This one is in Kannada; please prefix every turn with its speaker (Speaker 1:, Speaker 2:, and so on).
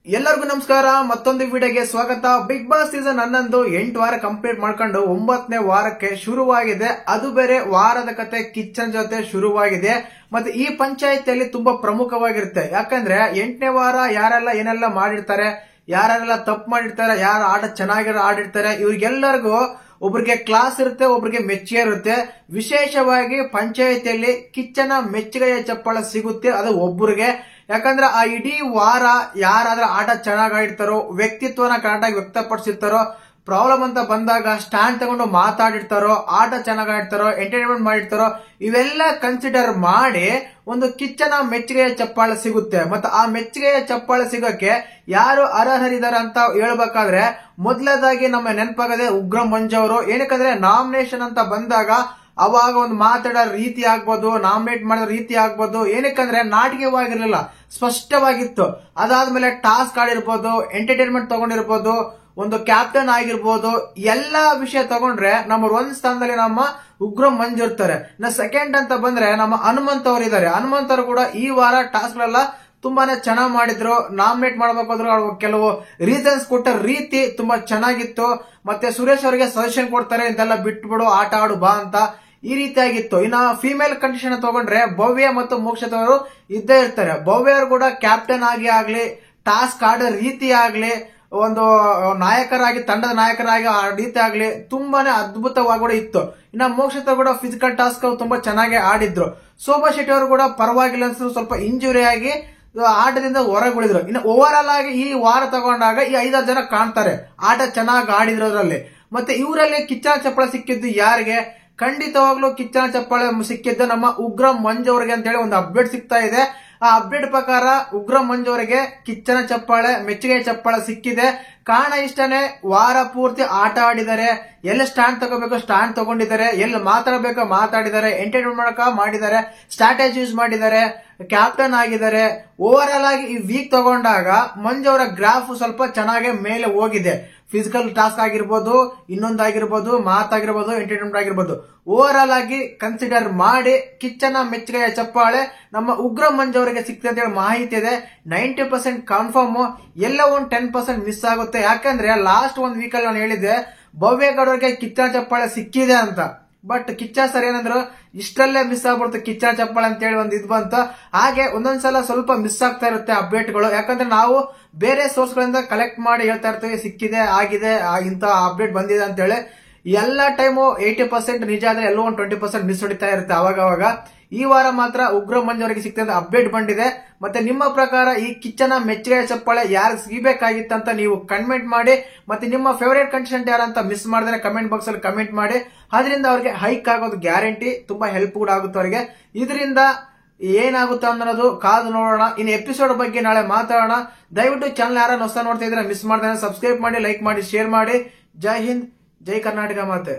Speaker 1: ಎಲ್ಲರಿಗೂ ನಮಸ್ಕಾರ. ಮತ್ತೊಂದು ವಿಡಿಯೋಗೆ ಸ್ವಾಗತ. ಬಿಗ್ ಬಾಸ್ ಸೀಸನ್ 11 8 ವಾರ ಕಂಪ್ಲೀಟ್ ಮಾಡ್ಕೊಂಡು 9ನೇ ವಾರಕ್ಕೆ ಶುರುವಾಗಿದೆ. ಅದು ಬೇರೆ ವಾರದ ಕತೆ ಕಿಚ್ಚನ್ ಜೊತೆ ಶುರುವಾಗಿದೆ. ಮತ್ತೆ ಈ ಪಂಚಾಯತಿಯಲ್ಲಿ ತುಂಬಾ ಪ್ರಮುಖವಾಗಿರುತ್ತೆ. ಯಾಕಂದ್ರೆ 8ನೇ ವಾರ ಯಾರೆಲ್ಲ ಏನೆಲ್ಲ ಮಾಡಿರ್ತಾರೆ, ಯಾರೆಲ್ಲ ತಪ್ಪು ಮಾಡಿರ್ತಾರೆ, ಯಾರು ಆಟ ಚೆನ್ನಾಗಿರೋ ಆಡಿರ್ತಾರೆ, ಇವ್ರಿಗೆಲ್ಲರಿಗೂ ಒಬ್ರಿಗೆ ಕ್ಲಾಸ್ ಇರುತ್ತೆ, ಒಬ್ರಿಗೆ ಮೆಚ್ಚುಗೆ ಇರುತ್ತೆ. ವಿಶೇಷವಾಗಿ ಪಂಚಾಯತಿಯಲ್ಲಿ ಕಿಚ್ಚನ ಮೆಚ್ಚುಗೆಯ ಚಪ್ಪಾಳ ಸಿಗುತ್ತೆ, ಅದು ಒಬ್ಬರಿಗೆ. ಯಾಕಂದ್ರೆ ಆ ಇಡೀ ವಾರ ಯಾರಾದ್ರೂ ಆಟ ಚೆನ್ನಾಗಿ ಆಡಿರ್ತಾರೋ, ವ್ಯಕ್ತಿತ್ವನ ಕರೆಕ್ಟಾಗಿ ವ್ಯಕ್ತಪಡಿಸಿರ್ತಾರೋ, ಪ್ರಾಬ್ಲಮ್ ಅಂತ ಬಂದಾಗ ಸ್ಟ್ಯಾಂಡ್ ತಗೊಂಡು ಮಾತಾಡಿರ್ತಾರೋ, ಆಟ ಚೆನ್ನಾಗಿ ಆಡ್ತಾರೋ, ಎಂಟರ್ಟೈನ್ಮೆಂಟ್ ಮಾಡಿರ್ತಾರೋ, ಇವೆಲ್ಲ ಕನ್ಸಿಡರ್ ಮಾಡಿ ಒಂದು ಕಿಚ್ಚನ ಮೆಚ್ಚುಗೆಯ ಚಪ್ಪಾಳೆ ಸಿಗುತ್ತೆ. ಮತ್ತೆ ಆ ಮೆಚ್ಚುಗೆಯ ಚಪ್ಪಾಳೆ ಸಿಗೋಕೆ ಯಾರು ಅರ್ಹರಿದ್ದಾರೆ ಅಂತ ಹೇಳ್ಬೇಕಾದ್ರೆ ಮೊದಲದಾಗಿ ನಮ್ಮ ನೆನಪಾಗದೆ ಉಗ್ರ ಮಂಜು ಅವರು. ಏನಕ್ಕಂದ್ರೆ ನಾಮಿನೇಷನ್ ಅಂತ ಬಂದಾಗ ಅವಾಗ ಒಂದು ಮಾತಾಡೋ ರೀತಿ ಆಗ್ಬೋದು, ನಾಮಿನೇಟ್ ಮಾಡೋ ರೀತಿ ಆಗ್ಬೋದು, ಏನಕ್ಕಂದ್ರೆ ನಾಟಕೀಯವಾಗಿರ್ಲಿಲ್ಲ, ಸ್ಪಷ್ಟವಾಗಿತ್ತು. ಅದಾದ್ಮೇಲೆ ಟಾಸ್ಕ್ ಆಡಿರ್ಬೋದು, ಎಂಟರ್ಟೈನ್ಮೆಂಟ್ ತಗೊಂಡಿರ್ಬೋದು, ಒಂದು ಕ್ಯಾಪ್ಟನ್ ಆಗಿರ್ಬೋದು, ಎಲ್ಲಾ ವಿಷಯ ತಗೊಂಡ್ರೆ ನಂಬರ್ 1 ಸ್ಥಾನದಲ್ಲಿ ನಮ್ಮ ಉಗ್ರ ಮಂಜು ಇರ್ತಾರೆ. ಸೆಕೆಂಡ್ ಅಂತ ಬಂದ್ರೆ ನಮ್ಮ ಹನುಮಂತ್ ಅವರು ಇದ್ದಾರೆ. ಹನುಮಂತ್ ಅವರು ಕೂಡ ಈ ವಾರ ಟಾಸ್ಕ್ ಗಳೆಲ್ಲ ತುಂಬಾನೇ ಚೆನ್ನಾಗಿ ಮಾಡಿದ್ರು. ನಾಮಿನೇಟ್ ಮಾಡಬೇಕಾದ್ರೂ ಕೆಲವು ರೀಸನ್ಸ್ ಕೊಟ್ಟ ರೀತಿ ತುಂಬಾ ಚೆನ್ನಾಗಿತ್ತು. ಮತ್ತೆ ಸುರೇಶ್ ಅವರಿಗೆ ಸಜೆಷನ್ ಕೊಡ್ತಾರೆ, ಇದೆಲ್ಲ ಬಿಟ್ಬಿಡು, ಆಟ ಆಡು ಬಾ ಅಂತ, ಈ ರೀತಿಯಾಗಿತ್ತು. ಇನ್ನ ಫಿಮೇಲ್ ಕಂಡೀಷನ್ ತಗೊಂಡ್ರೆ ಭವ್ಯ ಮತ್ತು ಮೋಕ್ಷಿತ್ ಅವರು ಇದ್ದೇ ಇರ್ತಾರೆ. ಭವ್ಯ ಅವರು ಕೂಡ ಕ್ಯಾಪ್ಟನ್ ಆಗಿ ಆಗ್ಲಿ, ಟಾಸ್ಕ್ ಆಡೋ ರೀತಿ ಆಗ್ಲಿ, ಒಂದು ನಾಯಕರಾಗಿ, ತಂಡದ ನಾಯಕರಾಗಿ ಆ ರೀತಿ ಆಗ್ಲಿ ತುಂಬಾನೇ ಅದ್ಭುತವಾಗಿ ಕೂಡ ಇತ್ತು. ಇನ್ನ ಮೋಕ್ಷಿತ್ ಕೂಡ ಫಿಸಿಕಲ್ ಟಾಸ್ಕ್ ತುಂಬಾ ಚೆನ್ನಾಗಿ ಆಡಿದ್ರು. ಶೋಭಾ ಶೆಟ್ಟಿ ಅವರು ಕೂಡ ಪರವಾಗಿಲ್ಲ ಅನ್ಸಿದ್ರು, ಸ್ವಲ್ಪ ಇಂಜುರಿ ಆಗಿ ಆಟದಿಂದ ಹೊರಗುಳಿದ್ರು. ಇನ್ನು ಓವರ್ ಆಲ್ ಆಗಿ ಈ ವಾರ ತಗೊಂಡಾಗ ಈ 5-6 ಜನ ಕಾಣ್ತಾರೆ ಆಟ ಚೆನ್ನಾಗಿ ಆಡಿದ್ರಲ್ಲಿ. ಮತ್ತೆ ಇವರಲ್ಲಿ ಕಿಚ್ಚನ ಚಪ್ಪಾಳೆ ಸಿಕ್ಕಿದ್ದು ಯಾರಿಗೆ? ಖಂಡಿತವಾಗ್ಲೂ ಕಿಚ್ಚನ ಚಪ್ಪಾಳೆ ಸಿಕ್ಕಿದ್ದು ನಮ್ಮ ಉಗ್ರ ಮಂಜು ಅವರಿಗೆ ಅಂತ ಹೇಳಿ ಒಂದು ಅಪ್ಡೇಟ್ ಸಿಗ್ತಾ ಇದೆ. ಆ ಅಪ್ಡೇಟ್ ಪ್ರಕಾರ ಉಗ್ರ ಮಂಜು ಅವರಿಗೆ ಕಿಚ್ಚನ ಚಪ್ಪಾಳೆ, ಮೆಚ್ಚುಗೆ ಚಪ್ಪಾಳೆ ಸಿಕ್ಕಿದೆ. ಕಾರಣ ಇಷ್ಟನೇ, ವಾರ ಪೂರ್ತಿ ಆಟ ಆಡಿದ್ದಾರೆ, ಎಲ್ಲಿ ಸ್ಟ್ಯಾಂಡ್ ತಗೋಬೇಕು ಸ್ಟ್ಯಾಂಡ್ ತಗೊಂಡಿದ್ದಾರೆ, ಎಲ್ಲಿ ಮಾತಾಡಬೇಕು ಮಾತಾಡಿದ್ದಾರೆ, ಎಂಟರ್ಟೈನ್ಮೆಂಟ್ ಮಾಡಕ ಮಾಡಿದ್ದಾರೆ, ಸ್ಟ್ರಾಟಜಿ ಯೂಸ್ ಮಾಡಿದ್ದಾರೆ, ಕ್ಯಾಪ್ಟನ್ ಆಗಿದ್ದಾರೆ. ಓವರ್ ಆಲ್ ಆಗಿ ಈ ವೀಕ್ ತಗೊಂಡಾಗ ಮಂಜು ಅವರ ಗ್ರಾಫ್ ಸ್ವಲ್ಪ ಚೆನ್ನಾಗಿ ಮೇಲೆ ಹೋಗಿದೆ. ಫಿಸಿಕಲ್ ಟಾಸ್ಕ್ ಆಗಿರ್ಬೋದು, ಇನ್ನೊಂದಾಗಿರ್ಬೋದು, ಮಾತಾಗಿರ್ಬೋದು, ಎಂಟರ್ಟೈನ್ಮೆಂಟ್ ಆಗಿರ್ಬೋದು, ಓವರ್ ಆಲ್ ಆಗಿ ಕನ್ಸಿಡರ್ ಮಾಡಿ ಕಿಚ್ಚನ ಮೆಚ್ಚುಗೆಯ ಚಪ್ಪಾಳೆ ನಮ್ಮ ಉಗ್ರ ಮಂಜು ಅವರಿಗೆ ಸಿಕ್ತಿದೆ ಅಂತ ಹೇಳಿ ಮಾಹಿತಿ ಇದೆ. 90% ಕನ್ಫರ್ಮ್, ಎಲ್ಲ ಒಂದು 10% ಮಿಸ್ ಆಗುತ್ತೆ. ಯಾಕಂದ್ರೆ ಲಾಸ್ಟ್ ಒಂದು ವೀಕಲ್ಲಿ ನಾನು ಹೇಳಿದ್ದೆ ಭವ್ಯಗೌಡ ಅವರಿಗೆ ಕಿಚ್ಚನ ಚಪ್ಪಾಳೆ ಸಿಕ್ಕಿದೆ ಅಂತ. ಬಟ್ ಕಿಚ್ಚ ಸರ್ ಏನಂದ್ರು, ಇಷ್ಟಲ್ಲೇ ಮಿಸ್ ಆಗ್ಬಿಡ್ತು ಕಿಚ್ಚನ ಚಪ್ಪಾಳೆ ಅಂತ ಹೇಳಿ ಒಂದು ಇದು ಬಂತು. ಹಾಗೆ ಒಂದೊಂದ್ಸಲ ಸ್ವಲ್ಪ ಮಿಸ್ ಆಗ್ತಾ ಇರುತ್ತೆ ಅಪ್ಡೇಟ್ಗಳು. ಯಾಕಂದ್ರೆ ನಾವು ಬೇರೆ ಸೋರ್ಸ್ ಗಳಿಂದ ಕಲೆಕ್ಟ್ ಮಾಡಿ ಹೇಳ್ತಾ ಇರ್ತೀವಿ, ಸಿಕ್ಕಿದೆ, ಆಗಿದೆ, ಇಂತ ಅಪ್ಡೇಟ್ ಬಂದಿದೆ ಅಂತ ಹೇಳಿ. ಎಲ್ಲ ಟೈಮು 80% ನಿಜ ಆದ್ರೆ ಎಲ್ಲೋ ಒಂದು 20% ಮಿಸ್ ಹೊಡಿತಾ ಇರುತ್ತೆ ಅವಾಗ. ಈ ವಾರ ಮಾತ್ರ ಉಗ್ರ ಮಂಜು ಅವರಿಗೆ ಸಿಕ್ತಿದೆ ಅಪ್ಡೇಟ್ ಬಂದಿದೆ. ಮತ್ತೆ ನಿಮ್ಮ ಪ್ರಕಾರ ಈ ಕಿಚ್ಚನ ಮೆಚ್ಚುಗೆಯ ಚಪ್ಪಾಳೆ ಯಾರು ಸಿಗಬೇಕಾಗಿತ್ತಂತ ನೀವು ಕಮೆಂಟ್ ಮಾಡಿ. ಮತ್ತೆ ನಿಮ್ಮ ಫೇವರೇಟ್ ಕಂಟೆಸ್ಟೆಂಟ್ ಯಾರಂತ ಮಿಸ್ ಮಾಡಿದ್ರೆ ಕಮೆಂಟ್ ಬಾಕ್ಸ್ ಅಲ್ಲಿ ಕಮೆಂಟ್ ಮಾಡಿ. ಅದರಿಂದ ಅವ್ರಿಗೆ ಹೈಕ್ ಆಗೋದು ಗ್ಯಾರಂಟಿ, ತುಂಬಾ ಹೆಲ್ಪ್ ಕೂಡ ಆಗುತ್ತೆ ಅವರಿಗೆ. ಇದರಿಂದ ಏನಾಗುತ್ತೆ ಅನ್ನೋದು ಕಾದು ನೋಡೋಣ. ಇನ್ನು ಎಪಿಸೋಡ್ ಬಗ್ಗೆ ನಾಳೆ ಮಾತಾಡೋಣ. ದಯವಿಟ್ಟು ಚಾನಲ್ ಯಾರು ಹೊಸ ನೋಡ್ತಾ ಇದ್ರೆ ಮಿಸ್ ಮಾಡ್ತಾರೆ, ಸಬ್ಸ್ಕ್ರೈಬ್ ಮಾಡಿ, ಲೈಕ್ ಮಾಡಿ, ಶೇರ್ ಮಾಡಿ. ಜೈ ಹಿಂದ್, ಜೈ ಕರ್ನಾಟಕ ಮಾತೆ.